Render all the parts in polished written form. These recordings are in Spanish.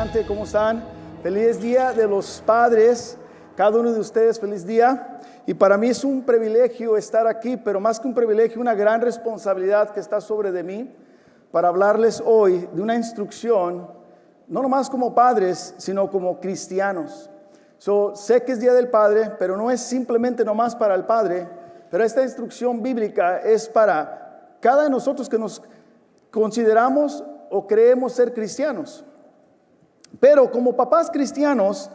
adelante, ¿cómo están? Feliz Día de los Padres, cada uno de ustedes, feliz día. Y para mí es un privilegio estar aquí, pero más que un privilegio, una gran responsabilidad que está sobre de mí para hablarles hoy de una instrucción, no nomás como padres, sino como cristianos. Sé que es Día del Padre, pero no es simplemente nomás para el Padre, pero esta instrucción bíblica es para cada de nosotros que nos consideramos o creemos ser cristianos. Pero como papás cristianos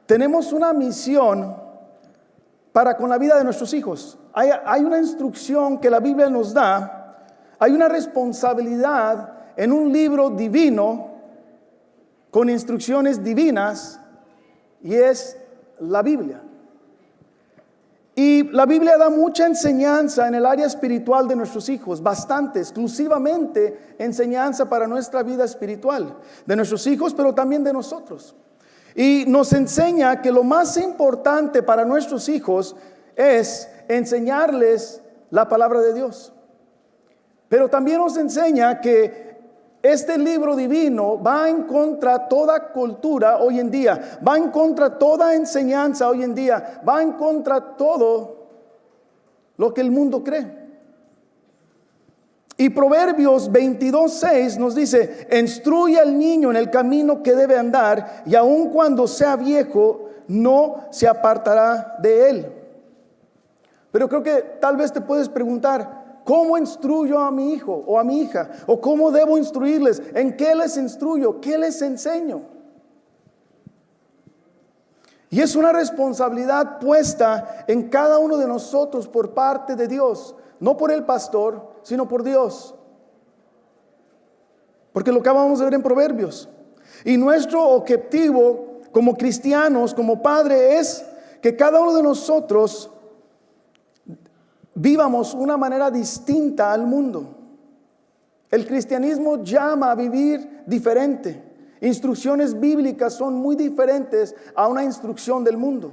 tenemos una misión para con la vida de nuestros hijos. Hay una instrucción que la Biblia nos da, hay una responsabilidad en un libro divino con instrucciones divinas, y es la Biblia. Y la Biblia da mucha enseñanza en el área espiritual de nuestros hijos, bastante, exclusivamente enseñanza para nuestra vida espiritual, de nuestros hijos, pero también de nosotros. Y nos enseña que lo más importante para nuestros hijos es enseñarles la palabra de Dios. Pero también nos enseña que este libro divino va en contra de toda cultura hoy en día, va en contra de toda enseñanza hoy en día, va en contra de todo lo que el mundo cree. Y Proverbios 22:6 nos dice: instruye al niño en el camino que debe andar, y aun cuando sea viejo no se apartará de él. Pero creo que tal vez te puedes preguntar: ¿cómo instruyo a mi hijo o a mi hija? ¿O cómo debo instruirles? ¿En qué les instruyo? ¿Qué les enseño? Y es una responsabilidad puesta en cada uno de nosotros por parte de Dios. No por el pastor, sino por Dios. Porque lo acabamos de ver en Proverbios. Y nuestro objetivo como cristianos, como padre, es que cada uno de nosotros vivamos una manera distinta al mundo. El cristianismo llama a vivir diferente. Instrucciones bíblicas son muy diferentes a una instrucción del mundo.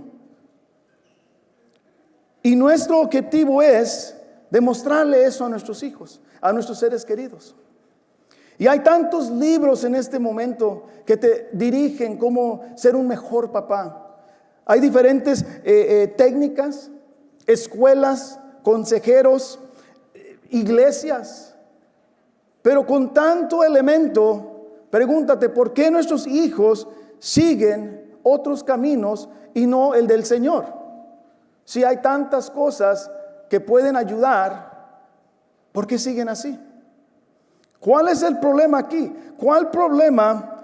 Y nuestro objetivo es demostrarle eso a nuestros hijos, a nuestros seres queridos. Y hay tantos libros en este momento que te dirigen cómo ser un mejor papá. Hay diferentes técnicas, escuelas, consejeros, iglesias. Pero con tanto elemento, pregúntate, ¿por qué nuestros hijos siguen otros caminos y no el del Señor? Si hay tantas cosas que pueden ayudar, ¿por qué siguen así? ¿Cuál es el problema aquí? ¿Cuál problema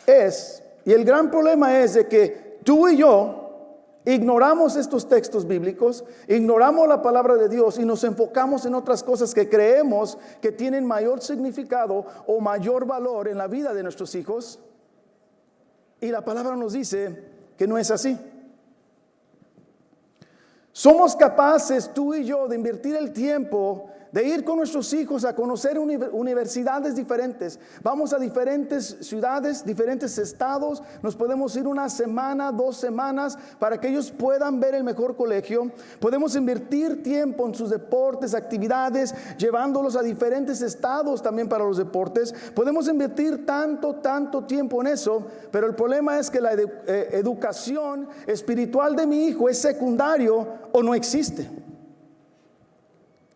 es? Y el gran problema es de que tú y yo ignoramos estos textos bíblicos, ignoramos la palabra de Dios y nos enfocamos en otras cosas que creemos que tienen mayor significado o mayor valor en la vida de nuestros hijos. Y la palabra nos dice que no es así. Somos capaces, tú y yo, de invertir el tiempo de ir con nuestros hijos a conocer universidades diferentes. Vamos a diferentes ciudades, diferentes estados. Nos podemos ir una semana, 2 semanas para que ellos puedan ver el mejor colegio. Podemos invertir tiempo en sus deportes, actividades, llevándolos a diferentes estados también para los deportes. Podemos invertir tanto tiempo en eso, pero el problema es que la educación espiritual de mi hijo es secundario o no existe.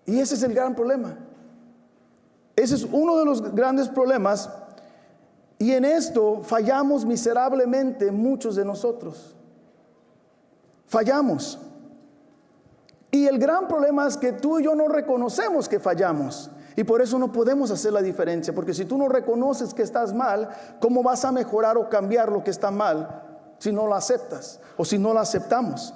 Y ese es el gran problema. Ese es uno de los grandes problemas. Y en esto fallamos miserablemente muchos de nosotros. Fallamos. Y el gran problema es que tú y yo no reconocemos que fallamos. Y por eso no podemos hacer la diferencia. Porque si tú no reconoces que estás mal, ¿cómo vas a mejorar o cambiar lo que está mal si no lo aceptas o si no lo aceptamos?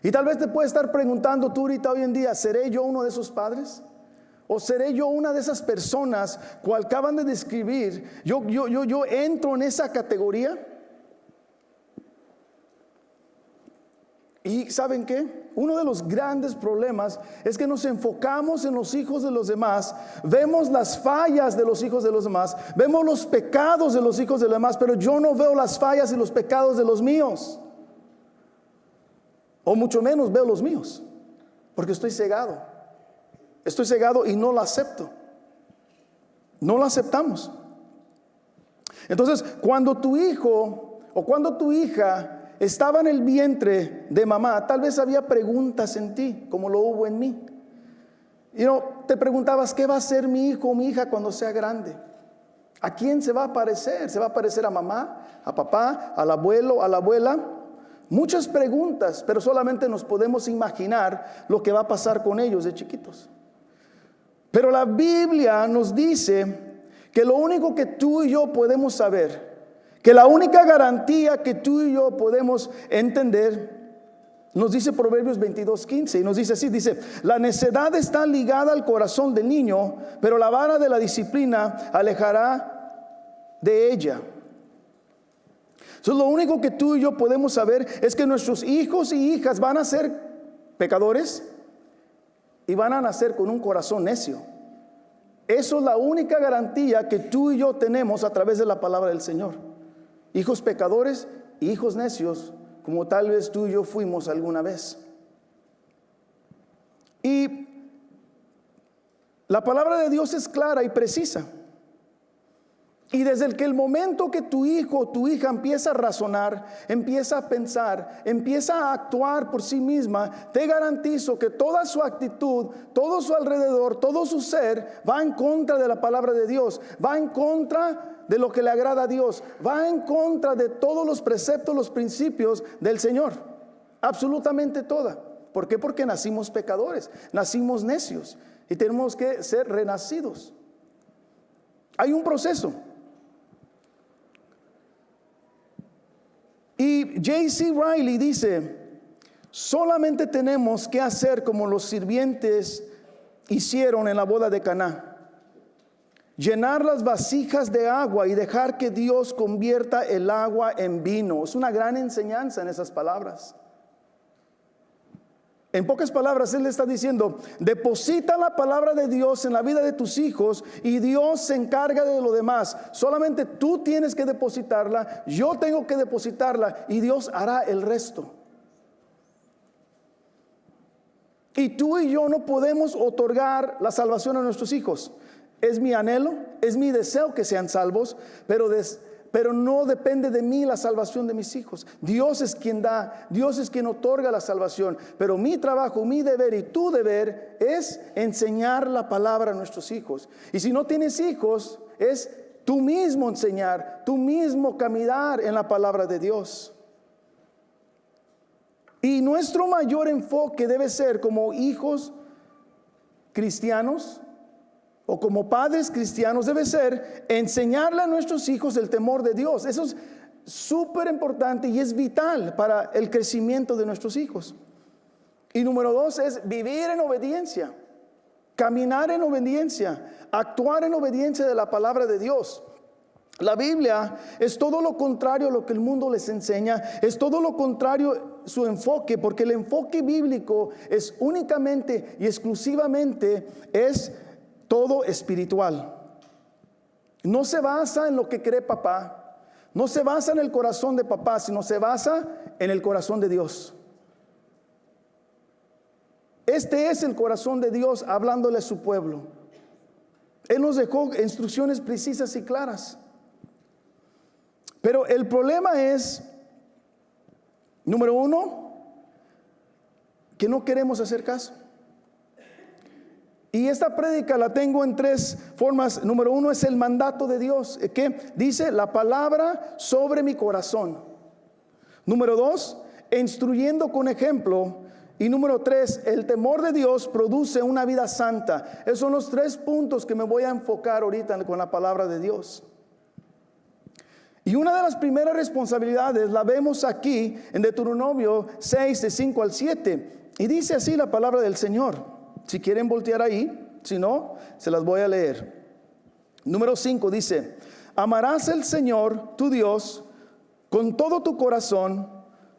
Y tal vez te puedes estar preguntando tú ahorita hoy en día: ¿seré yo uno de esos padres? ¿O seré yo una de esas personas que acaban de describir? ¿Yo entro en esa categoría? Y ¿saben qué? Uno de los grandes problemas es que nos enfocamos en los hijos de los demás, vemos las fallas de los hijos de los demás, vemos los pecados de los hijos de los demás, pero yo no veo las fallas y los pecados de los míos. O mucho menos veo los míos, porque estoy cegado. Estoy cegado y no lo acepto. No lo aceptamos. Entonces, cuando tu hijo o cuando tu hija estaba en el vientre de mamá, tal vez había preguntas en ti, como lo hubo en mí. Te preguntabas, ¿qué va a ser mi hijo o mi hija cuando sea grande? ¿A quién se va a parecer? ¿Se va a parecer a mamá, a papá, al abuelo, a la abuela? Muchas preguntas, pero solamente nos podemos imaginar lo que va a pasar con ellos de chiquitos. Pero la Biblia nos dice que lo único que tú y yo podemos saber, que la única garantía que tú y yo podemos entender, nos dice Proverbios 22:15, y nos dice así, dice: la necedad está ligada al corazón del niño, pero la vara de la disciplina alejará de ella. Entonces, lo único que tú y yo podemos saber es que nuestros hijos y hijas van a ser pecadores y van a nacer con un corazón necio. Eso es la única garantía que tú y yo tenemos a través de la palabra del Señor. Hijos pecadores y hijos necios, como tal vez tú y yo fuimos alguna vez. Y la palabra de Dios es clara y precisa. Y desde el momento que tu hijo o tu hija empieza a razonar, empieza a pensar, empieza a actuar por sí misma, te garantizo que toda su actitud, todo su alrededor, todo su ser va en contra de la palabra de Dios, va en contra de lo que le agrada a Dios, va en contra de todos los preceptos, los principios del Señor, absolutamente toda. ¿Por qué? Porque nacimos pecadores, nacimos necios y tenemos que ser renacidos. Hay un proceso. Y J.C. Riley dice: solamente tenemos que hacer como los sirvientes hicieron en la boda de Caná, llenar las vasijas de agua y dejar que Dios convierta el agua en vino. Es una gran enseñanza en esas palabras. En pocas palabras, él le está diciendo: deposita la palabra de Dios en la vida de tus hijos y Dios se encarga de lo demás. Solamente tú tienes que depositarla, yo tengo que depositarla y Dios hará el resto. Y tú y yo no podemos otorgar la salvación a nuestros hijos. Es mi anhelo, es mi deseo que sean salvos, pero no depende de mí la salvación de mis hijos. Dios es quien da, Dios es quien otorga la salvación. Pero mi trabajo, mi deber y tu deber es enseñar la palabra a nuestros hijos. Y si no tienes hijos, es tú mismo enseñar, tú mismo caminar en la palabra de Dios. Y nuestro mayor enfoque debe ser como hijos cristianos, o como padres cristianos, debe ser enseñarle a nuestros hijos el temor de Dios. Eso es súper importante y es vital para el crecimiento de nuestros hijos. Y número 2 es vivir en obediencia, caminar en obediencia, actuar en obediencia de la palabra de Dios. La Biblia es todo lo contrario a lo que el mundo les enseña, es todo lo contrario su enfoque, porque el enfoque bíblico es únicamente y exclusivamente es todo espiritual. No se basa en lo que cree papá, no se basa en el corazón de papá, sino se basa en el corazón de Dios. Este es el corazón de Dios hablándole a su pueblo. Él nos dejó instrucciones precisas y claras. Pero el problema es, número 1, que no queremos hacer caso. Y esta prédica la tengo en 3 formas. Número 1 es el mandato de Dios, que dice la palabra sobre mi corazón. Número 2, instruyendo con ejemplo. Y número 3, el temor de Dios produce una vida santa. Esos son los 3 puntos que me voy a enfocar ahorita con la palabra de Dios. Y una de las primeras responsabilidades la vemos aquí en Deuteronomio 6, de 5 al 7. Y dice así la palabra del Señor. Si quieren voltear ahí, si no, se las voy a leer. Número 5 dice: amarás al Señor tu Dios con todo tu corazón,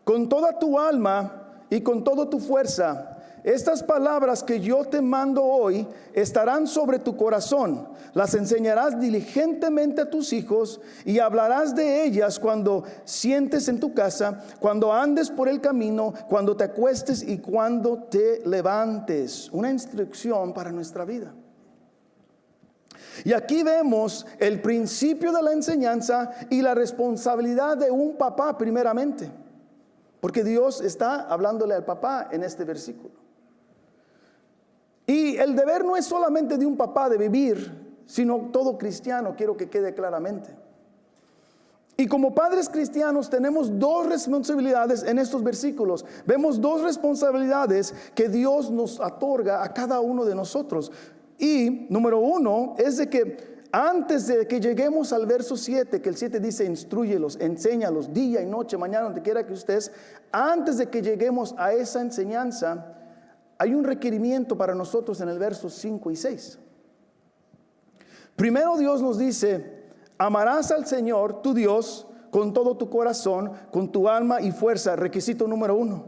con toda tu alma y con toda tu fuerza. Estas palabras que yo te mando hoy estarán sobre tu corazón. Las enseñarás diligentemente a tus hijos y hablarás de ellas cuando sientes en tu casa, cuando andes por el camino, cuando te acuestes y cuando te levantes. Una instrucción para nuestra vida. Y aquí vemos el principio de la enseñanza y la responsabilidad de un papá primeramente. Porque Dios está hablándole al papá en este versículo. Y el deber no es solamente de un papá de vivir, sino todo cristiano, quiero que quede claramente. Y como padres cristianos tenemos dos responsabilidades en estos versículos. Vemos dos responsabilidades que Dios nos otorga a cada uno de nosotros. Y número uno es de que antes de que lleguemos al verso 7, que el 7 dice instrúyelos, enséñalos día y noche, mañana, donde quiera que ustedes, antes de que lleguemos a esa enseñanza, hay un requerimiento para nosotros en el verso 5 y 6. Primero Dios nos dice, amarás al Señor, tu Dios, con todo tu corazón, con tu alma y fuerza. Requisito número 1.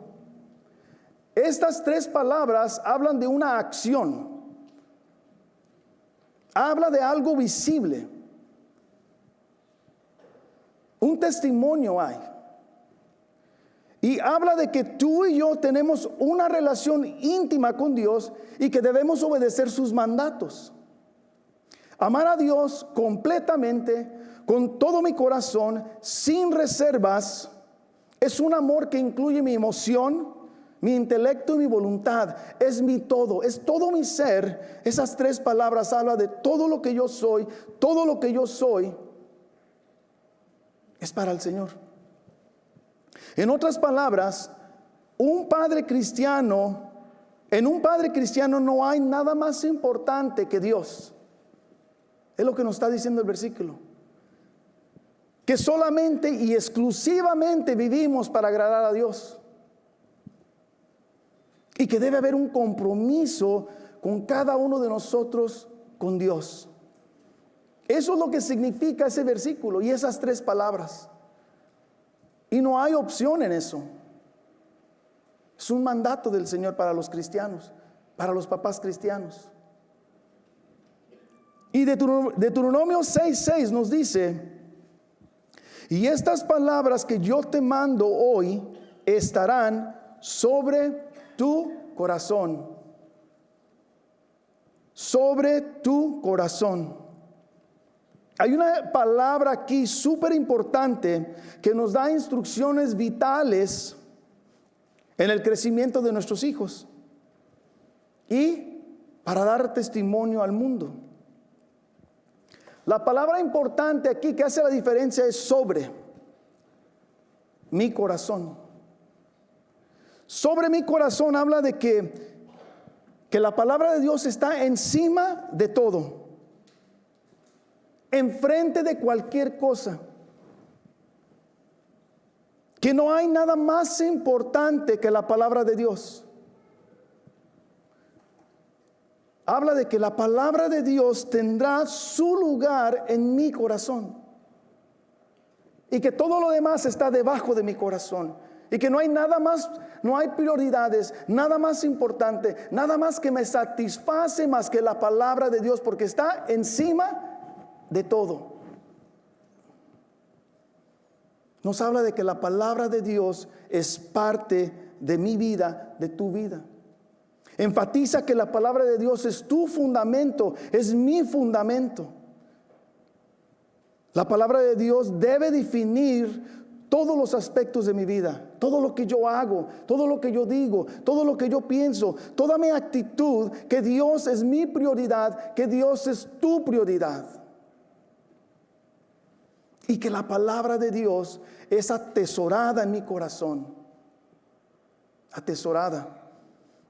Estas tres palabras hablan de una acción. Habla de algo visible. Un testimonio hay. Y habla de que tú y yo tenemos una relación íntima con Dios y que debemos obedecer sus mandatos. Amar a Dios completamente, con todo mi corazón, sin reservas, es un amor que incluye mi emoción, mi intelecto y mi voluntad. Es mi todo, es todo mi ser. Esas tres palabras hablan de todo lo que yo soy. Todo lo que yo soy es para el Señor. En otras palabras, un padre cristiano, en un padre cristiano no hay nada más importante que Dios. Es lo que nos está diciendo el versículo. Que solamente y exclusivamente vivimos para agradar a Dios. Y que debe haber un compromiso con cada uno de nosotros con Dios. Eso es lo que significa ese versículo y esas tres palabras. Y no hay opción en eso. Es un mandato del Señor para los cristianos, para los papás cristianos. Y Deuteronomio 6:6 nos dice, y estas palabras que yo te mando hoy estarán sobre tu corazón. Sobre tu corazón. Hay una palabra aquí súper importante que nos da instrucciones vitales en el crecimiento de nuestros hijos y para dar testimonio al mundo. La palabra importante aquí que hace la diferencia es sobre mi corazón. Sobre mi corazón habla de que la palabra de Dios está encima de todo, enfrente de cualquier cosa, que no hay nada más importante que la palabra de Dios. Habla de que la palabra de Dios tendrá su lugar en mi corazón y que todo lo demás está debajo de mi corazón y que no hay nada más, no hay prioridades, nada más importante, nada más que me satisface más que la palabra de Dios, porque está encima de todo. Nos habla de que la palabra de Dios es parte de mi vida, de tu vida. Enfatiza que la palabra de Dios es tu fundamento, es mi fundamento. La palabra de Dios debe definir todos los aspectos de mi vida, todo lo que yo hago, todo lo que yo digo, todo lo que yo pienso, toda mi actitud, que Dios es mi prioridad, que Dios es tu prioridad. Y que la palabra de Dios es atesorada en mi corazón. Atesorada.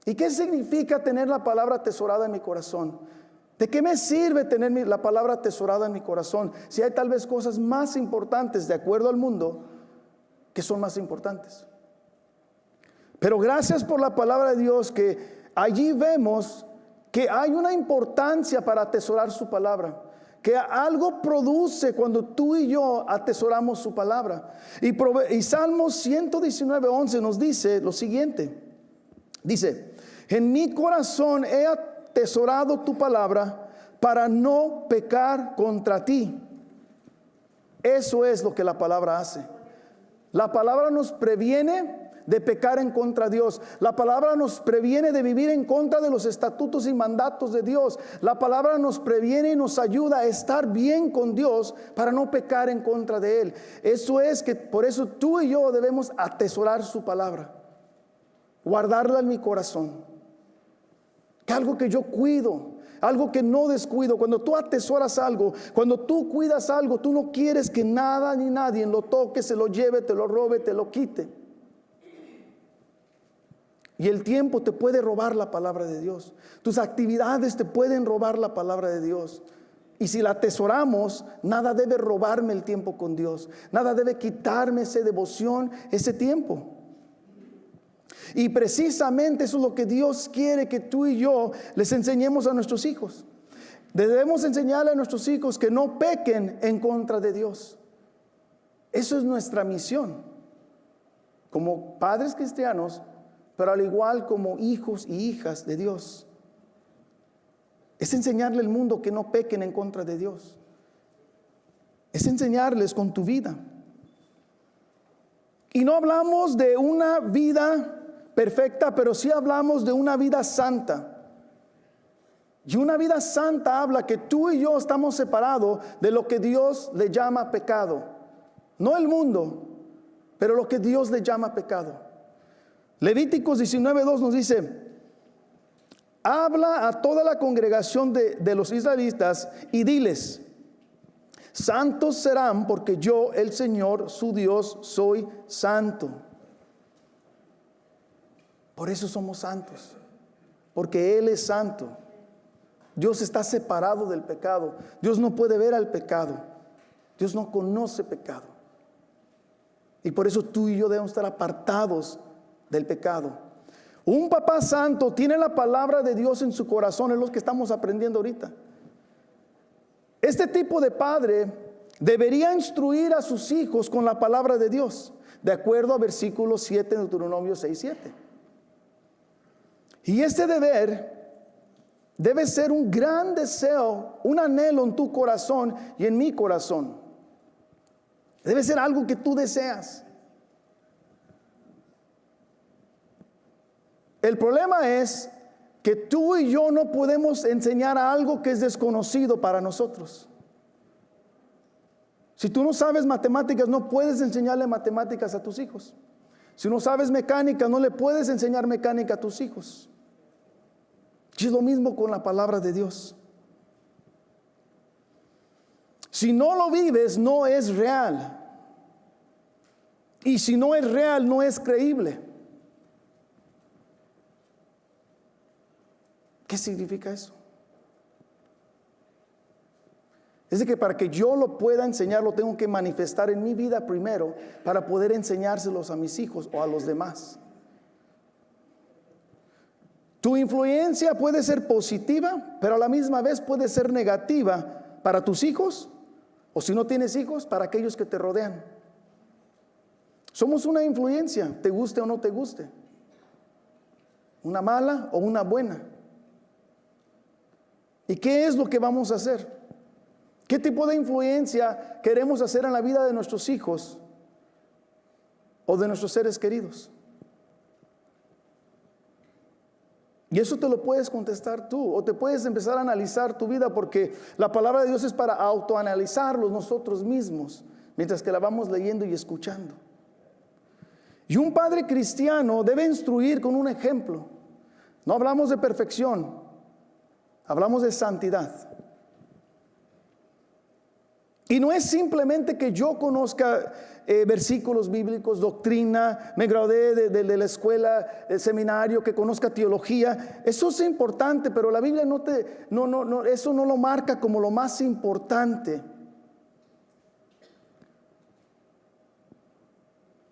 ¿Y qué significa tener la palabra atesorada en mi corazón? ¿De qué me sirve tener la palabra atesorada en mi corazón si hay tal vez cosas más importantes de acuerdo al mundo que son más importantes? Pero gracias por la palabra de Dios, que allí vemos que hay una importancia para atesorar su palabra, que algo produce cuando tú y yo atesoramos su palabra. Y Salmos 119:11 nos dice lo siguiente. Dice, en mi corazón he atesorado tu palabra para no pecar contra ti. Eso es lo que la palabra hace. La palabra nos previene, de pecar en contra de Dios. La palabra nos previene de vivir en contra de los estatutos y mandatos de Dios. La palabra nos previene y nos ayuda a estar bien con Dios para no pecar en contra de Él. Eso es que por eso tú y yo debemos atesorar su palabra, guardarla en mi corazón. Que algo que yo cuido, algo que no descuido. Cuando tú atesoras algo, cuando tú cuidas algo, tú no quieres que nada ni nadie lo toque, se lo lleve, te lo robe, te lo quite. Y el tiempo te puede robar la palabra de Dios. Tus actividades te pueden robar la palabra de Dios. Y si la atesoramos, nada debe robarme el tiempo con Dios. Nada debe quitarme esa devoción, ese tiempo. Y precisamente eso es lo que Dios quiere que tú y yo les enseñemos a nuestros hijos. Debemos enseñarle a nuestros hijos que no pequen en contra de Dios. Eso es nuestra misión como padres cristianos, pero al igual como hijos y hijas de Dios. Es enseñarle al mundo que no pequen en contra de Dios. Es enseñarles con tu vida. Y no hablamos de una vida perfecta, pero sí hablamos de una vida santa. Y una vida santa habla que tú y yo estamos separados de lo que Dios le llama pecado. No el mundo, pero lo que Dios le llama pecado. Levíticos 19:2 nos dice: habla a toda la congregación de los israelitas y diles: santos serán, porque yo, el Señor, su Dios, soy santo. Por eso somos santos, porque Él es santo. Dios está separado del pecado. Dios no puede ver al pecado. Dios no conoce pecado. Y por eso tú y yo debemos estar apartados del pecado. Un papá santo tiene la palabra de Dios en su corazón, es lo que estamos aprendiendo ahorita. Este tipo de padre debería instruir a sus hijos con la palabra de Dios, de acuerdo a versículo 7 de Deuteronomio 6:7. Y este deber debe ser un gran deseo, un anhelo en tu corazón y en mi corazón. Debe ser algo que tú deseas. El problema es que tú y yo no podemos enseñar algo que es desconocido para nosotros. Si tú no sabes matemáticas, no puedes enseñarle matemáticas a tus hijos. Si no sabes mecánica, no le puedes enseñar mecánica a tus hijos. Y es lo mismo con la palabra de Dios. Si no lo vives, no es real. Y si no es real, no es creíble. ¿Qué significa eso? Es de que para que yo lo pueda enseñar, lo tengo que manifestar en mi vida primero para poder enseñárselos a mis hijos o a los demás. Tu influencia puede ser positiva, pero a la misma vez puede ser negativa para tus hijos, o si no tienes hijos, para aquellos que te rodean. Somos una influencia, te guste o no te guste. Una mala o una buena. ¿Y qué es lo que vamos a hacer? ¿Qué tipo de influencia queremos hacer en la vida de nuestros hijos o de nuestros seres queridos? Y eso te lo puedes contestar tú, o te puedes empezar a analizar tu vida, porque la palabra de Dios es para autoanalizarlos nosotros mismos, mientras que la vamos leyendo y escuchando. Y un padre cristiano debe instruir con un ejemplo. No hablamos de perfección, hablamos de santidad. Y no es simplemente que yo conozca versículos bíblicos, doctrina, me gradué de la escuela, el seminario, que conozca teología. Eso es importante, pero la Biblia eso no lo marca como lo más importante.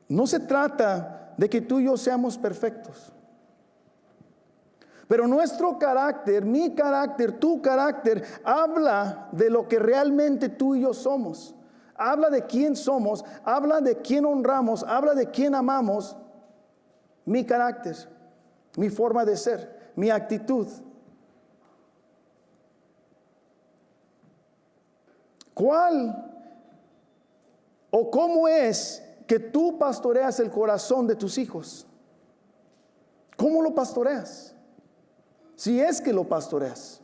No se trata de que tú y yo seamos perfectos. Pero nuestro carácter, mi carácter, tu carácter, habla de lo que realmente tú y yo somos. Habla de quién somos, habla de quién honramos, habla de quién amamos. Mi carácter, mi forma de ser, mi actitud. ¿Cuál o cómo es que tú pastoreas el corazón de tus hijos? ¿Cómo lo pastoreas? Si es que lo pastoreas.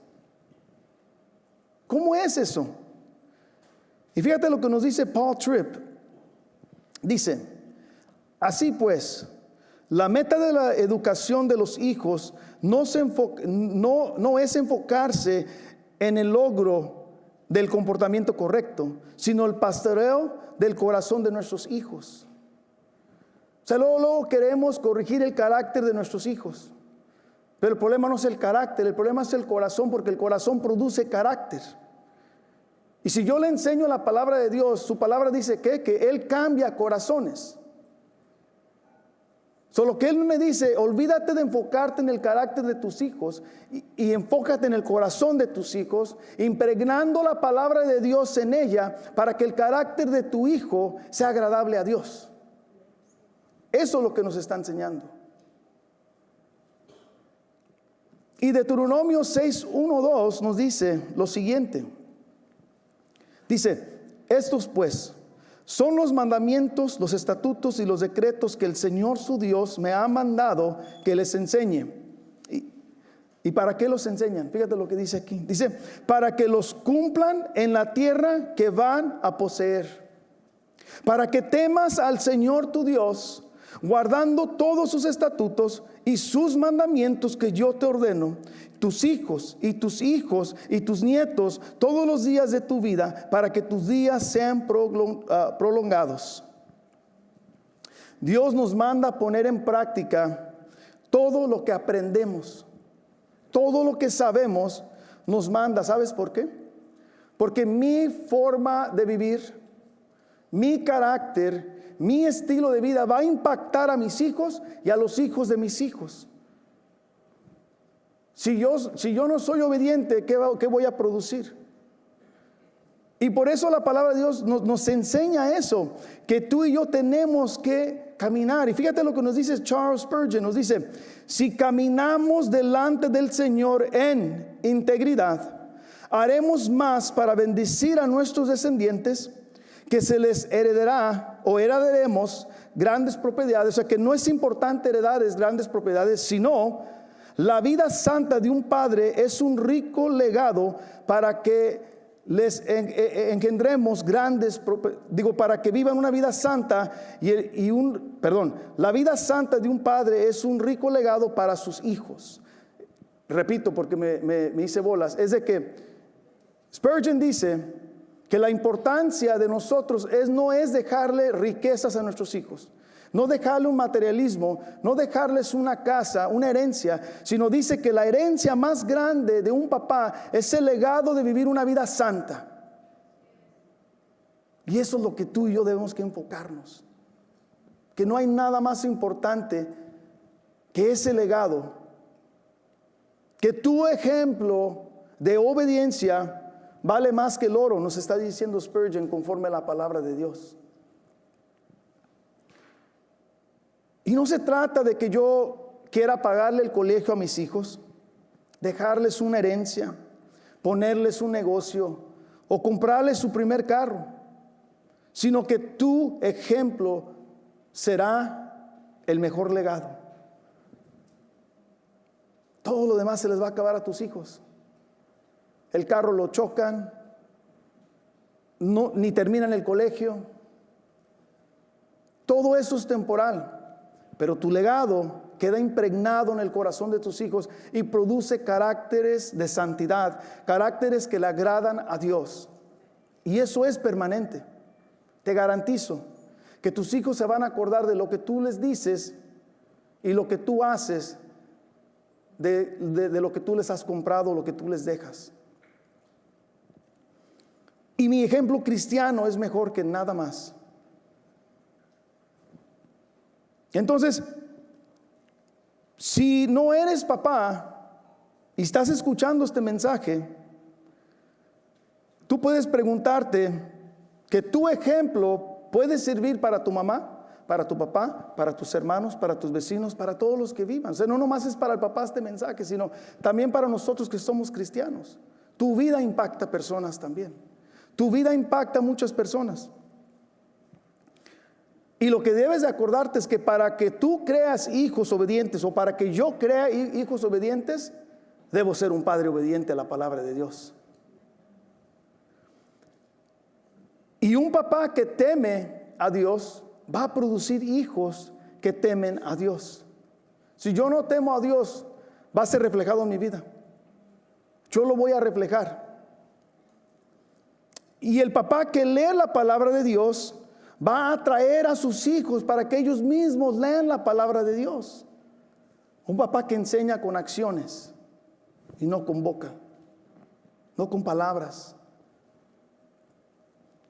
¿Cómo es eso? Y fíjate lo que nos dice Paul Tripp. Dice, así pues, la meta de la educación de los hijos no es enfocarse en el logro del comportamiento correcto, sino el pastoreo del corazón de nuestros hijos. O sea, luego queremos corregir el carácter de nuestros hijos. Pero el problema no es el carácter, el problema es el corazón, porque el corazón produce carácter. Y si yo le enseño la palabra de Dios, su palabra dice que Él cambia corazones. Solo que Él me dice, olvídate de enfocarte en el carácter de tus hijos y enfócate en el corazón de tus hijos, impregnando la palabra de Dios en ella para que el carácter de tu hijo sea agradable a Dios. Eso es lo que nos está enseñando. Y Deuteronomio 6:1-2 nos dice lo siguiente. Dice, estos pues son los mandamientos, los estatutos y los decretos que el Señor su Dios me ha mandado que les enseñe. ¿Y para qué los enseñan? Fíjate lo que dice aquí. Dice, para que los cumplan en la tierra que van a poseer. Para que temas al Señor tu Dios, guardando todos sus estatutos y sus mandamientos que yo te ordeno, tus hijos y tus hijos y tus nietos todos los días de tu vida, para que tus días sean prolongados. Dios nos manda a poner en práctica todo lo que aprendemos, todo lo que sabemos, nos manda. ¿Sabes por qué? Porque mi forma de vivir, mi carácter, mi estilo de vida va a impactar a mis hijos y a los hijos de mis hijos. Si yo no soy obediente, ¿qué voy a producir? Y por eso la palabra de Dios nos enseña eso, que tú y yo tenemos que caminar. Y fíjate lo que nos dice Charles Spurgeon, nos dice, si caminamos delante del Señor en integridad, haremos más para bendecir a nuestros descendientes, que se les heredará o heredaremos grandes propiedades. O sea que no es importante heredar grandes propiedades, sino la vida santa de un padre es un rico legado para que les engendremos para que vivan una vida santa la vida santa de un padre es un rico legado para sus hijos. Repito porque me hice bolas, es de que Spurgeon dice que la importancia de nosotros no es dejarle riquezas a nuestros hijos, no dejarle un materialismo, no dejarles una casa, una herencia, sino dice que la herencia más grande de un papá es el legado de vivir una vida santa. Y eso es lo que tú y yo debemos que enfocarnos, que no hay nada más importante que ese legado, que tu ejemplo de obediencia vale más que el oro, nos está diciendo Spurgeon conforme a la palabra de Dios. Y no se trata de que yo quiera pagarle el colegio a mis hijos, dejarles una herencia, ponerles un negocio o comprarles su primer carro, sino que tu ejemplo será el mejor legado. Todo lo demás se les va a acabar a tus hijos. El carro lo chocan, ni terminan el colegio. Todo eso es temporal. Pero tu legado queda impregnado en el corazón de tus hijos y produce caracteres de santidad, caracteres que le agradan a Dios. Y eso es permanente. Te garantizo que tus hijos se van a acordar de lo que tú les dices y lo que tú haces, de lo que tú les has comprado, lo que tú les dejas. Y mi ejemplo cristiano es mejor que nada más. Entonces, si no eres papá y estás escuchando este mensaje, tú puedes preguntarte que tu ejemplo puede servir para tu mamá, para tu papá, para tus hermanos, para tus vecinos, para todos los que vivan. O sea, no nomás es para el papá este mensaje, sino también para nosotros que somos cristianos. Tu vida impacta personas también. Tu vida impacta a muchas personas. Y lo que debes de acordarte es que para que tú creas hijos obedientes, o para que yo crea hijos obedientes, debo ser un padre obediente a la palabra de Dios. Y un papá que teme a Dios va a producir hijos que temen a Dios. Si yo no temo a Dios, va a ser reflejado en mi vida. Yo lo voy a reflejar. Y el papá que lee la palabra de Dios va a atraer a sus hijos para que ellos mismos lean la palabra de Dios. Un papá que enseña con acciones y no con boca, no con palabras.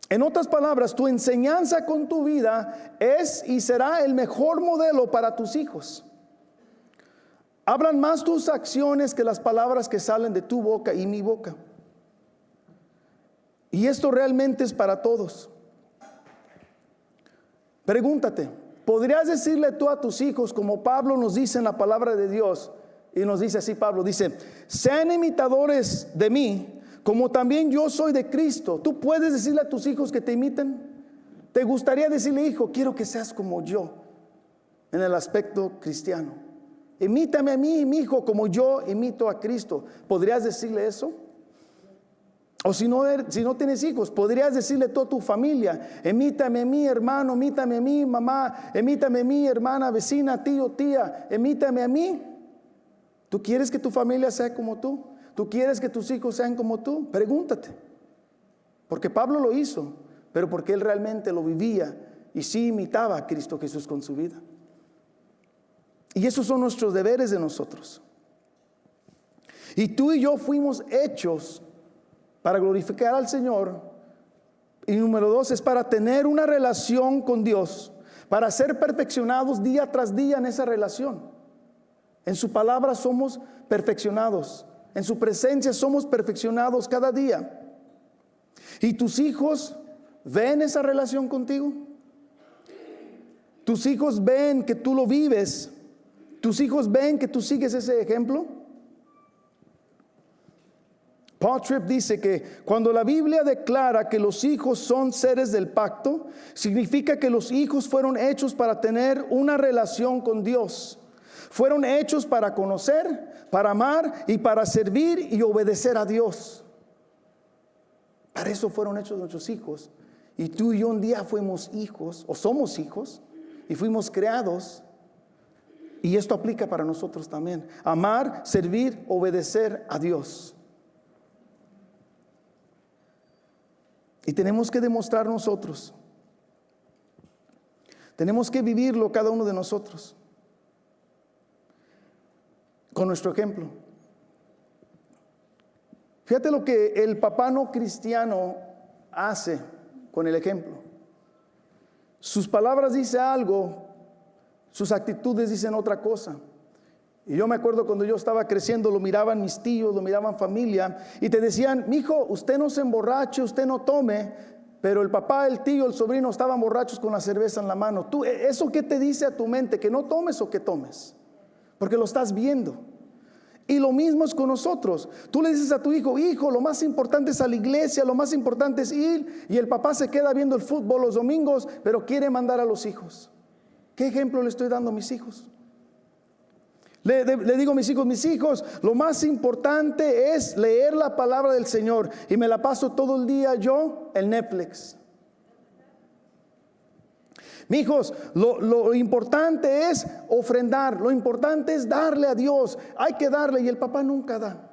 En otras palabras, tu enseñanza con tu vida es y será el mejor modelo para tus hijos. Hablan más tus acciones que las palabras que salen de tu boca y mi boca. Y esto realmente es para todos. Pregúntate, ¿podrías decirle tú a tus hijos, como Pablo nos dice en la palabra de Dios? Y nos dice así Pablo, dice, sean imitadores de mí, como también yo soy de Cristo. ¿Tú puedes decirle a tus hijos que te imiten? ¿Te gustaría decirle, hijo, quiero que seas como yo en el aspecto cristiano? Imítame a mí, mi hijo, como yo imito a Cristo. ¿Podrías decirle eso? O si no tienes hijos, podrías decirle a toda tu familia, imítame a mi hermano, imítame a mi mamá, imítame a mi hermana, vecina, tío, tía, imítame a mí. ¿Tú quieres que tu familia sea como tú? ¿Tú quieres que tus hijos sean como tú? Pregúntate. Porque Pablo lo hizo, pero porque él realmente lo vivía y sí imitaba a Cristo Jesús con su vida. Y esos son nuestros deberes de nosotros. Y tú y yo fuimos hechos para glorificar al Señor. Y número 2 es para tener una relación con Dios, para ser perfeccionados día tras día en esa relación. En su palabra somos perfeccionados, en su presencia somos perfeccionados cada día. ¿Y tus hijos ven esa relación contigo? ¿Tus hijos ven que tú lo vives? ¿Tus hijos ven que tú sigues ese ejemplo? Paul Tripp dice que cuando la Biblia declara que los hijos son seres del pacto, significa que los hijos fueron hechos para tener una relación con Dios. Fueron hechos para conocer, para amar y para servir y obedecer a Dios. Para eso fueron hechos nuestros hijos. Y tú y yo un día fuimos hijos, o somos hijos, y fuimos creados. Y esto aplica para nosotros también. Amar, servir, obedecer a Dios. Y tenemos que demostrar nosotros. Tenemos que vivirlo cada uno de nosotros. Con nuestro ejemplo. Fíjate lo que el papá no cristiano hace con el ejemplo. Sus palabras dicen algo, sus actitudes dicen otra cosa. Y yo me acuerdo cuando yo estaba creciendo, lo miraban mis tíos, lo miraban familia, y te decían, mijo, usted no se emborrache, usted no tome, pero el papá, el tío, el sobrino estaban borrachos con la cerveza en la mano. ¿Tú, eso qué te dice a tu mente? ¿Que no tomes o que tomes? Porque lo estás viendo. Y lo mismo es con nosotros. Tú le dices a tu hijo, hijo, lo más importante es a la iglesia, lo más importante es ir, y el papá se queda viendo el fútbol los domingos, pero quiere mandar a los hijos. ¿Qué ejemplo le estoy dando a mis hijos? Le digo a mis hijos, lo más importante es leer la palabra del Señor, y me la paso todo el día yo en Netflix. Mis hijos, lo importante es ofrendar, lo importante es darle a Dios, hay que darle, y el papá nunca da.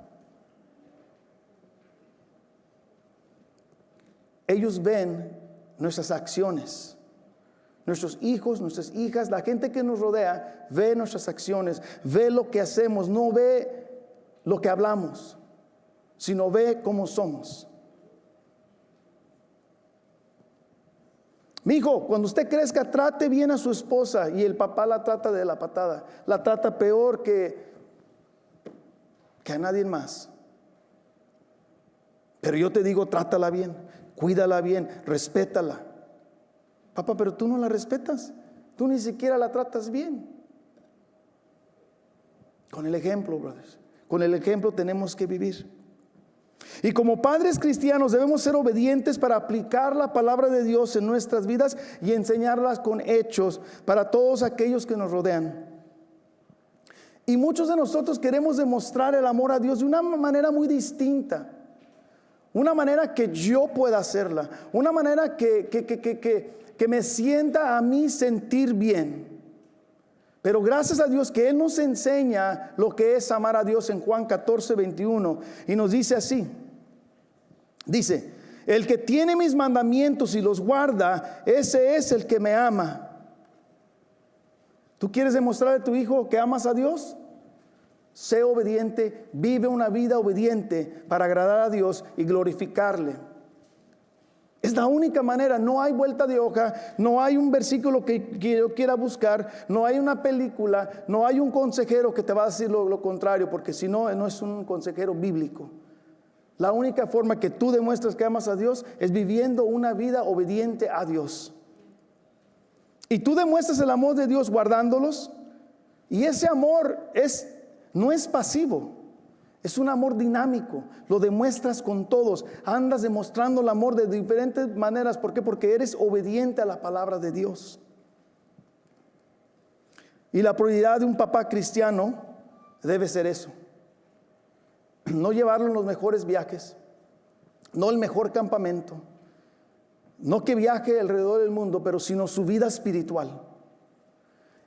Ellos ven nuestras acciones. Nuestros hijos, nuestras hijas, la gente que nos rodea ve nuestras acciones, ve lo que hacemos, no ve lo que hablamos, sino ve cómo somos. Mi hijo, cuando usted crezca, trate bien a su esposa, y el papá la trata de la patada, la trata peor que a nadie más. Pero yo te digo, trátala bien, cuídala bien, respétala. Papá, pero tú no la respetas, tú ni siquiera la tratas bien. Con el ejemplo, brothers, con el ejemplo tenemos que vivir. Y como padres cristianos debemos ser obedientes para aplicar la palabra de Dios en nuestras vidas y enseñarlas con hechos para todos aquellos que nos rodean. Y muchos de nosotros queremos demostrar el amor a Dios de una manera muy distinta. Una manera que yo pueda hacerla. Una manera que me sienta a mí sentir bien. Pero gracias a Dios que Él nos enseña lo que es amar a Dios en Juan 14, 21. Y nos dice así. Dice, el que tiene mis mandamientos y los guarda, ese es el que me ama. ¿Tú quieres demostrarle a tu hijo que amas a Dios? Sé obediente, vive una vida obediente para agradar a Dios y glorificarle. Es la única manera, no hay vuelta de hoja, no hay un versículo que yo quiera buscar, no hay una película, no hay un consejero que te va a decir lo contrario, porque si no, no es un consejero bíblico. La única forma que tú demuestras que amas a Dios es viviendo una vida obediente a Dios. Y tú demuestras el amor de Dios guardándolos, y ese amor no es pasivo. Es un amor dinámico, lo demuestras con todos, andas demostrando el amor de diferentes maneras. ¿Por qué? Porque eres obediente a la palabra de Dios. Y la prioridad de un papá cristiano debe ser eso. No llevarlo en los mejores viajes, no el mejor campamento, no que viaje alrededor del mundo, pero sino su vida espiritual.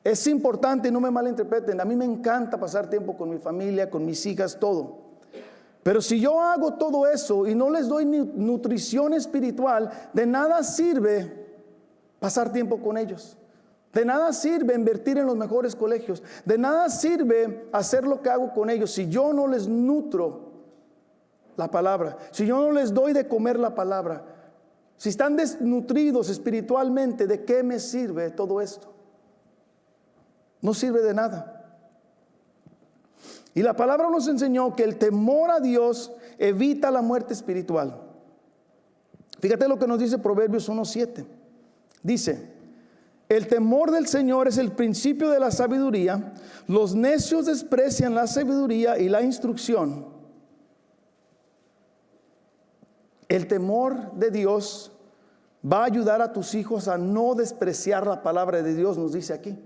Es importante, no me malinterpreten, a mí me encanta pasar tiempo con mi familia, con mis hijas, todo. Pero si yo hago todo eso y no les doy nutrición espiritual, de nada sirve pasar tiempo con ellos. De nada sirve invertir en los mejores colegios. De nada sirve hacer lo que hago con ellos si yo no les nutro la palabra. Si yo no les doy de comer la palabra. Si están desnutridos espiritualmente, ¿de qué me sirve todo esto? No sirve de nada. Y la palabra nos enseñó que el temor a Dios evita la muerte espiritual. Fíjate lo que nos dice Proverbios 1:7. Dice, el temor del Señor es el principio de la sabiduría. Los necios desprecian la sabiduría y la instrucción. El temor de Dios va a ayudar a tus hijos a no despreciar la palabra de Dios, nos dice aquí.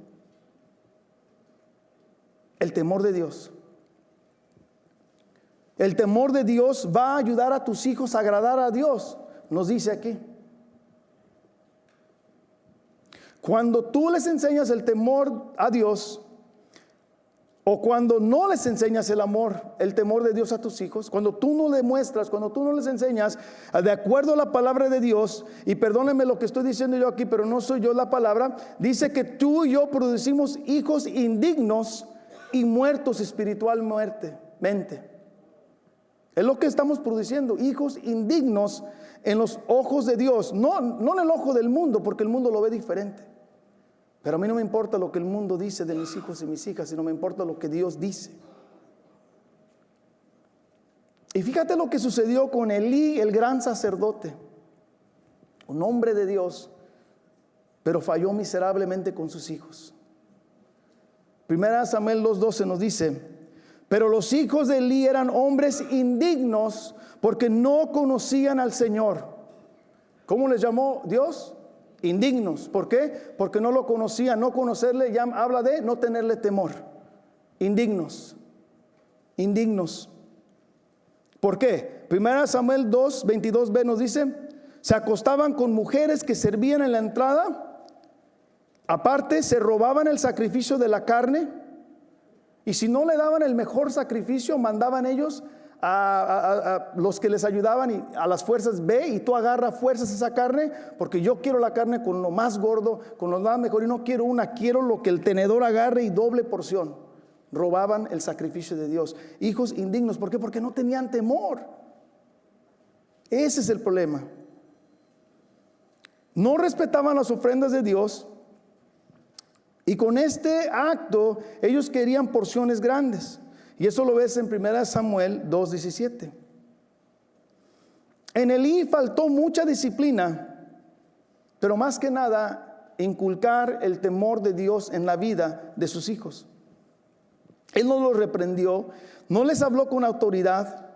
El temor de Dios. El temor de Dios va a ayudar a tus hijos a agradar a Dios, nos dice aquí. Cuando tú les enseñas el temor a Dios, o cuando no les enseñas el temor de Dios a tus hijos, cuando tú no demuestras, cuando tú no les enseñas de acuerdo a la palabra de Dios, y perdónenme lo que estoy diciendo yo aquí, pero no soy yo la palabra, dice que tú y yo producimos hijos indignos y muertos espiritualmente. Es lo que estamos produciendo, hijos indignos en los ojos de Dios, no en el ojo del mundo, porque el mundo lo ve diferente. Pero a mí no me importa lo que el mundo dice de mis hijos y mis hijas, sino me importa lo que Dios dice. Y fíjate lo que sucedió con Elí, el gran sacerdote, un hombre de Dios, pero falló miserablemente con sus hijos. 1 Samuel 2:12 nos dice, pero los hijos de Elí eran hombres indignos porque no conocían al Señor. ¿Cómo les llamó Dios? Indignos. ¿Por qué? Porque no lo conocían. No conocerle ya habla de no tenerle temor. Indignos. ¿Por qué? 1 Samuel 2:22b nos dice, se acostaban con mujeres que servían en la entrada. Aparte, se robaban el sacrificio de la carne. Y si no le daban el mejor sacrificio, mandaban ellos a los que les ayudaban y a las fuerzas, ve y tú agarra fuerzas esa carne, porque yo quiero la carne con lo más gordo, con lo más mejor, y no quiero quiero lo que el tenedor agarre y doble porción. Robaban el sacrificio de Dios. Hijos indignos, ¿por qué? Porque no tenían temor. Ese es el problema. No respetaban las ofrendas de Dios. Y con este acto ellos querían porciones grandes. Y eso lo ves en 1 Samuel 2:17. En Elí faltó mucha disciplina, pero más que nada inculcar el temor de Dios en la vida de sus hijos. Él no los reprendió, no les habló con autoridad,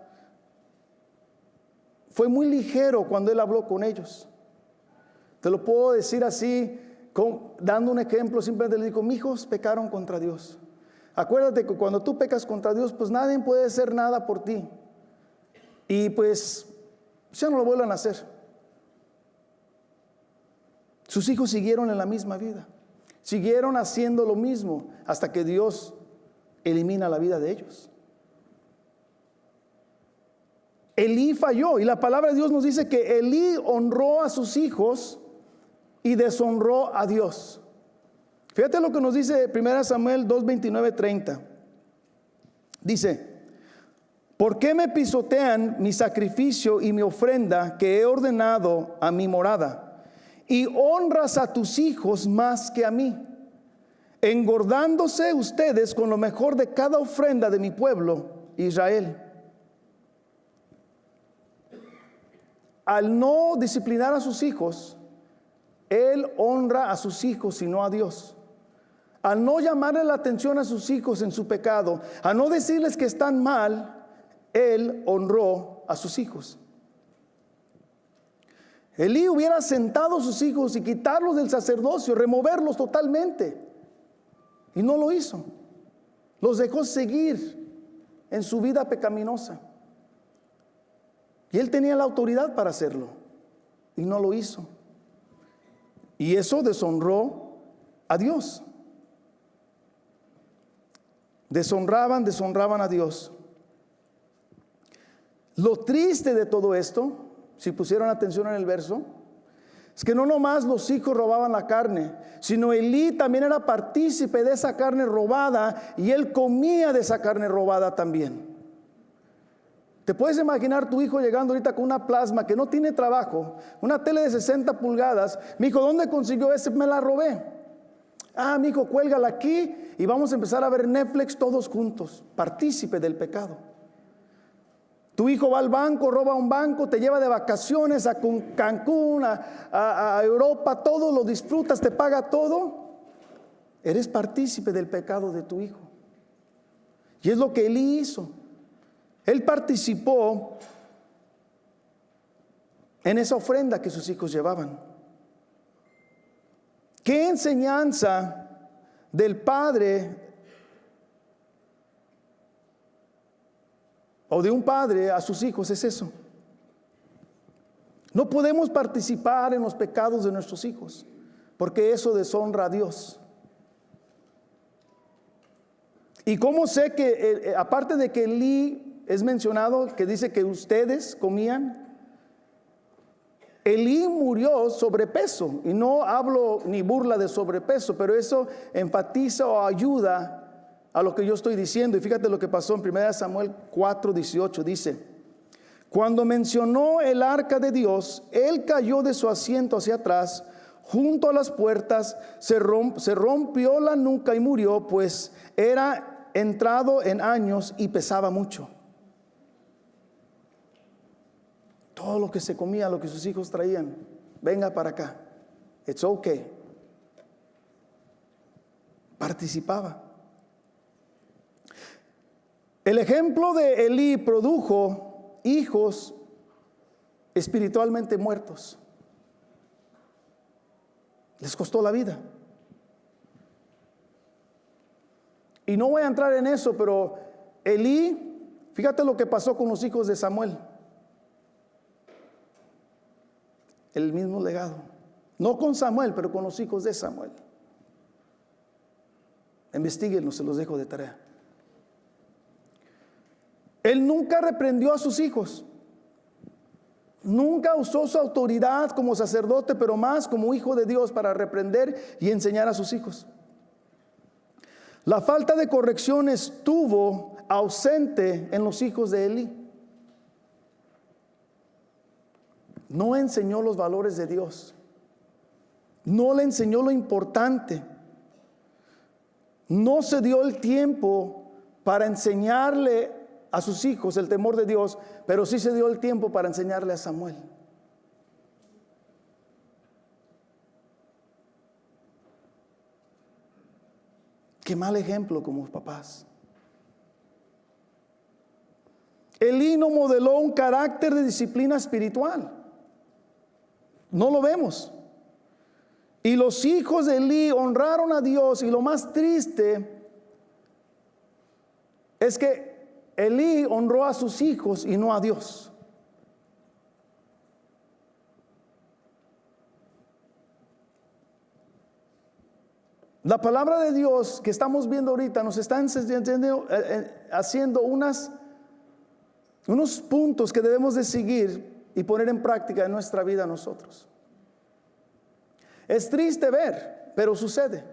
fue muy ligero cuando él habló con ellos. Te lo puedo decir así, dando un ejemplo, simplemente le digo, mis hijos pecaron contra Dios. Acuérdate que cuando tú pecas contra Dios, pues nadie puede hacer nada por ti. Y pues ya no lo vuelvan a hacer. Sus hijos siguieron en la misma vida. Siguieron haciendo lo mismo hasta que Dios elimina la vida de ellos. Elí falló, y la palabra de Dios nos dice que Elí honró a sus hijos y deshonró a Dios. Fíjate lo que nos dice 1 Samuel 2, 29, 30. Dice: ¿por qué me pisotean mi sacrificio y mi ofrenda que he ordenado a mi morada? Y honras a tus hijos más que a mí, engordándose ustedes con lo mejor de cada ofrenda de mi pueblo Israel. Al no disciplinar a sus hijos, él honra a sus hijos y no a Dios. Al no llamarle la atención a sus hijos en su pecado, a no decirles que están mal, él honró a sus hijos. Elí hubiera sentado a sus hijos y quitarlos del sacerdocio, removerlos totalmente, y no lo hizo. Los dejó seguir en su vida pecaminosa. Y él tenía la autoridad para hacerlo, y no lo hizo. Y eso deshonró a Dios. Deshonraban a Dios. Lo triste de todo esto, si pusieron atención en el verso, es que no nomás los hijos robaban la carne, sino Elí también era partícipe de esa carne robada, y él comía de esa carne robada también. ¿Te puedes imaginar tu hijo llegando ahorita con una plasma que no tiene trabajo, una tele de 60 pulgadas? Mi hijo, ¿dónde consiguió ese? Me la robé. Ah, mi hijo, cuélgala aquí y vamos a empezar a ver Netflix todos juntos. Partícipe del pecado. Tu hijo va al banco, roba un banco, te lleva de vacaciones a Cancún, a Europa, todo lo disfrutas, te paga todo. Eres partícipe del pecado de tu hijo. Y es lo que Elí hizo. Él participó en esa ofrenda que sus hijos llevaban. ¿Qué enseñanza del padre o de un padre a sus hijos es eso? No podemos participar en los pecados de nuestros hijos, porque eso deshonra a Dios. ¿Y cómo sé que, aparte de que Elí es mencionado, que dice que ustedes comían? Elí murió sobrepeso, y no hablo ni burla de sobrepeso, pero eso enfatiza o ayuda a lo que yo estoy diciendo. Y fíjate lo que pasó en 1 Samuel 4, 18, dice: cuando mencionó el arca de Dios, él cayó de su asiento hacia atrás, junto a las puertas, se rompió la nuca y murió, pues era entrado en años y pesaba mucho. Todo lo que se comía, lo que sus hijos traían, venga para acá, it's okay. Participaba. El ejemplo de Elí produjo hijos espiritualmente muertos. Les costó la vida. Y no voy a entrar en eso, pero Elí, fíjate lo que pasó con los hijos de Samuel. El mismo legado. No con Samuel, pero con los hijos de Samuel. Investíguenlo, se los dejo de tarea. Él nunca reprendió a sus hijos. Nunca usó su autoridad como sacerdote, pero más como hijo de Dios para reprender y enseñar a sus hijos. La falta de corrección estuvo ausente en los hijos de Elí. No enseñó los valores de Dios. No le enseñó lo importante. No se dio el tiempo para enseñarle a sus hijos el temor de Dios, pero sí se dio el tiempo para enseñarle a Samuel. Qué mal ejemplo como papás. Elí no modeló un carácter de disciplina espiritual. No lo vemos. Y los hijos de Elí honraron a Dios, y lo más triste es que Elí honró a sus hijos y no a Dios. La palabra de Dios que estamos viendo ahorita nos está haciendo unos puntos que debemos de seguir y poner en práctica en nuestra vida nosotros. Es triste ver, pero sucede.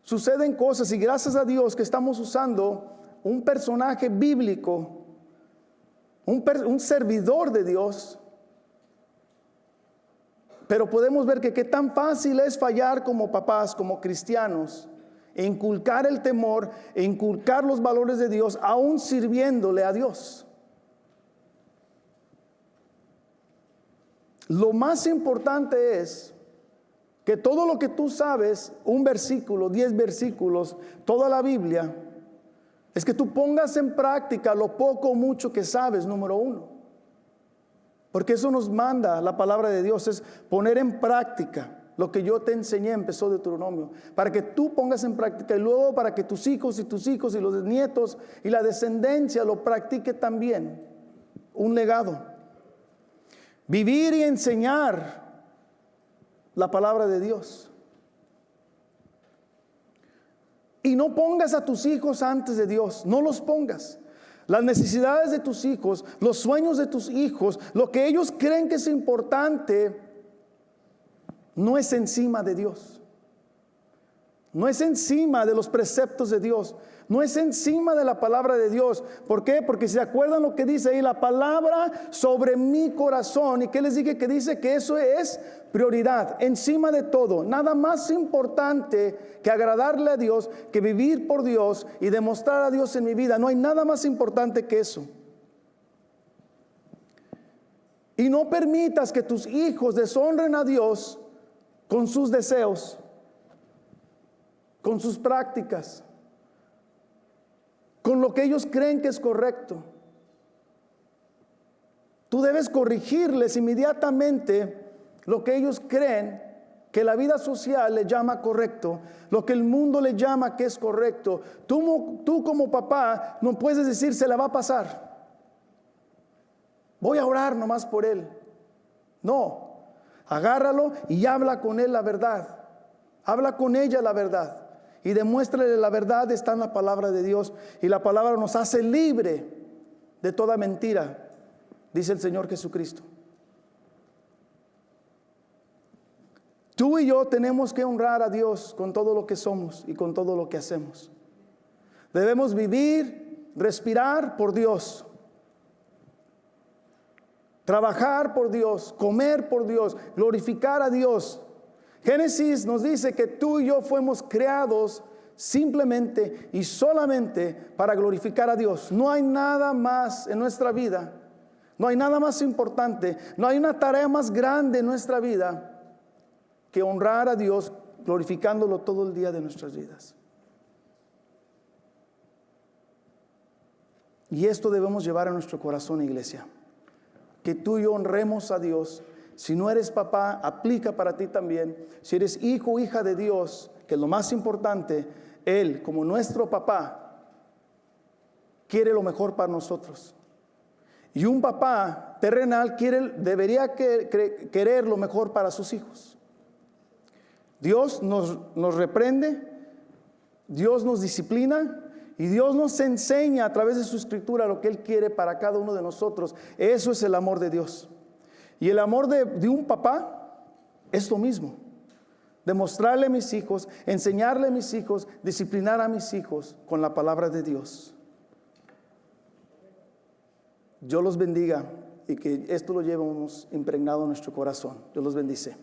Suceden cosas, y gracias a Dios que estamos usando un personaje bíblico, un servidor de Dios. Pero podemos ver que qué tan fácil es fallar como papás, como cristianos, e inculcar el temor, e inculcar los valores de Dios, aún sirviéndole a Dios. Lo más importante es que todo lo que tú sabes, un versículo, 10 versículos, toda la Biblia, es que tú pongas en práctica lo poco o mucho que sabes, número uno. Porque eso nos manda la palabra de Dios, es poner en práctica lo que yo te enseñé, empezó Deuteronomio, para que tú pongas en práctica, y luego para que tus hijos y los nietos y la descendencia lo practique también. Un legado. Vivir y enseñar la palabra de Dios. Y no pongas a tus hijos antes de Dios, no los pongas. Las necesidades de tus hijos, los sueños de tus hijos, lo que ellos creen que es importante, no es encima de Dios. No es encima de los preceptos de Dios. No es encima de la palabra de Dios. ¿Por qué? Porque se acuerdan lo que dice ahí, la palabra sobre mi corazón. ¿Y qué les dije? Que dice que eso es prioridad, encima de todo. Nada más importante que agradarle a Dios, que vivir por Dios y demostrar a Dios en mi vida. No hay nada más importante que eso. Y no permitas que tus hijos deshonren a Dios con sus deseos, con sus prácticas, con lo que ellos creen que es correcto. Tú debes corregirles inmediatamente lo que ellos creen que la vida social le llama correcto, lo que el mundo le llama que es correcto. Tú como papá no puedes decir se la va a pasar, voy a orar nomás por él. No, agárralo y habla con él la verdad, habla con ella la verdad. Y demuéstrale la verdad, está en la palabra de Dios. Y la palabra nos hace libre de toda mentira, dice el Señor Jesucristo. Tú y yo tenemos que honrar a Dios con todo lo que somos y con todo lo que hacemos. Debemos vivir, respirar por Dios, trabajar por Dios, comer por Dios, glorificar a Dios. Génesis nos dice que tú y yo fuimos creados simplemente y solamente para glorificar a Dios. No hay nada más en nuestra vida, no hay nada más importante, no hay una tarea más grande en nuestra vida que honrar a Dios, glorificándolo todo el día de nuestras vidas. Y esto debemos llevar a nuestro corazón, iglesia, que tú y yo honremos a Dios. Si no eres papá, aplica para ti también. Si eres hijo o hija de Dios, que es lo más importante, Él, como nuestro papá, quiere lo mejor para nosotros. Y un papá terrenal debería querer lo mejor para sus hijos. Dios nos reprende, Dios nos disciplina y Dios nos enseña a través de su escritura lo que Él quiere para cada uno de nosotros. Eso es el amor de Dios. Y el amor de un papá es lo mismo. Demostrarle a mis hijos, enseñarle a mis hijos, disciplinar a mis hijos con la palabra de Dios. Dios los bendiga y que esto lo llevemos impregnado en nuestro corazón. Dios los bendice.